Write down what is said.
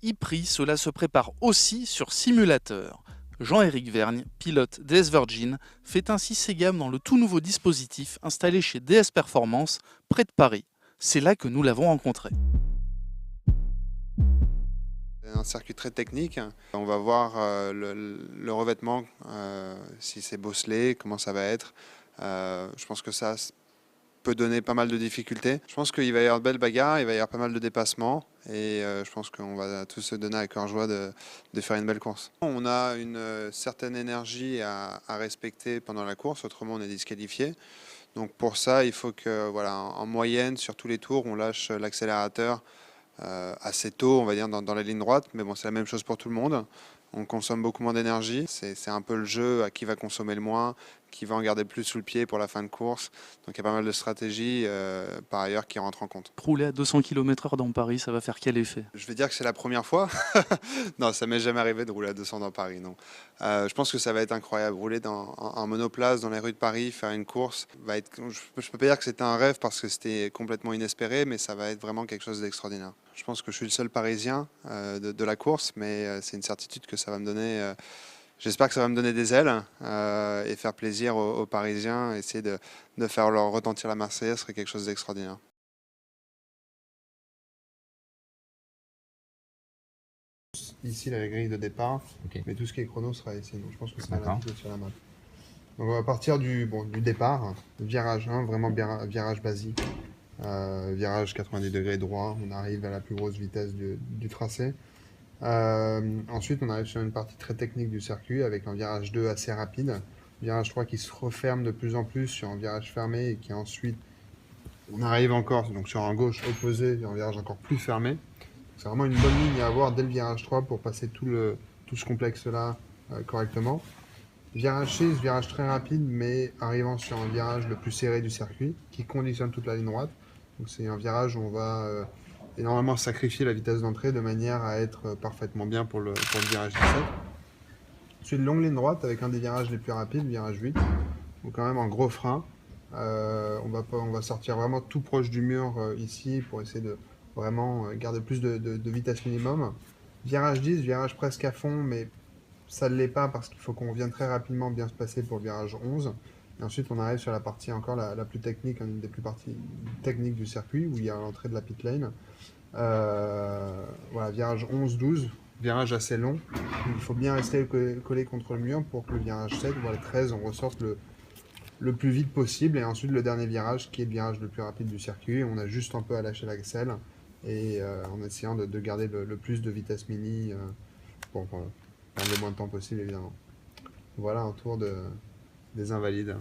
e-Prix, cela se prépare aussi sur simulateur. Jean-Éric Vergne, pilote DS Virgin, fait ainsi ses gammes dans le tout nouveau dispositif installé chez DS Performance, près de Paris. C'est là que nous l'avons rencontré. C'est un circuit très technique. On va voir le revêtement, si c'est bosselé, comment ça va être. Je pense que ça peut donner pas mal de difficultés. Je pense qu'il va y avoir de belles bagarres, il va y avoir pas mal de dépassements et je pense qu'on va tous se donner à cœur joie de faire une belle course. On a une certaine énergie à respecter pendant la course, autrement on est disqualifié. Donc pour ça, il faut que, voilà, en moyenne, sur tous les tours, on lâche l'accélérateur assez tôt, on va dire, dans la ligne droite. Mais bon, c'est la même chose pour tout le monde. On consomme beaucoup moins d'énergie. C'est un peu le jeu à qui va consommer le moins, qui va en garder le plus sous le pied pour la fin de course. Donc il y a pas mal de stratégies par ailleurs qui rentrent en compte. Rouler à 200 km/h dans Paris, ça va faire quel effet? Je vais dire que c'est la première fois. Non, ça m'est jamais arrivé de rouler à 200 dans Paris, non. Je pense que ça va être incroyable. Rouler en monoplace dans les rues de Paris, faire une course, va être, je peux pas dire que c'était un rêve parce que c'était complètement inespéré, mais ça va être vraiment quelque chose d'extraordinaire. Je pense que je suis le seul Parisien de la course, mais c'est une certitude que ça va me donner. J'espère que ça va me donner des ailes et faire plaisir aux Parisiens, essayer de faire leur retentir la Marseillaise serait quelque chose d'extraordinaire. Ici, la grille de départ, Ok. mais tout ce qui est chrono sera ici. Donc je pense que ça va D'accord. l'indiquer sur la map. Donc on va partir du départ, virage 1, vraiment virage basique. Virage 90 degrés droit, on arrive à la plus grosse vitesse du tracé. Ensuite, on arrive sur une partie très technique du circuit avec un virage 2 assez rapide. Virage 3 qui se referme de plus en plus sur un virage fermé et qui ensuite, on arrive encore donc sur un gauche opposé, un virage encore plus fermé. C'est vraiment une bonne ligne à avoir dès le virage 3 pour passer tout ce complexe-là correctement. Virage 6, virage très rapide, mais arrivant sur un virage le plus serré du circuit, qui conditionne toute la ligne droite. Donc c'est un virage où on va énormément sacrifier la vitesse d'entrée de manière à être parfaitement bien pour le virage 17. Ensuite, longue ligne droite avec un des virages les plus rapides, virage 8. Donc quand même un gros frein. On va sortir vraiment tout proche du mur ici pour essayer de vraiment garder plus de vitesse minimum. Virage 10, virage presque à fond, mais ça ne l'est pas parce qu'il faut qu'on vienne très rapidement bien se passer pour le virage 11. Et ensuite, on arrive sur la partie encore la plus technique, une des plus parties techniques du circuit, où il y a l'entrée de la pit lane. Voilà, virage 11-12, virage assez long. Il faut bien rester collé contre le mur pour que le virage 7, voire le 13, on ressorte le plus vite possible. Et ensuite, le dernier virage, qui est le virage le plus rapide du circuit. On a juste un peu à lâcher l'axel et en essayant de garder le plus de vitesse mini pour prendre le moins de temps possible, évidemment. Voilà un tour des Invalides.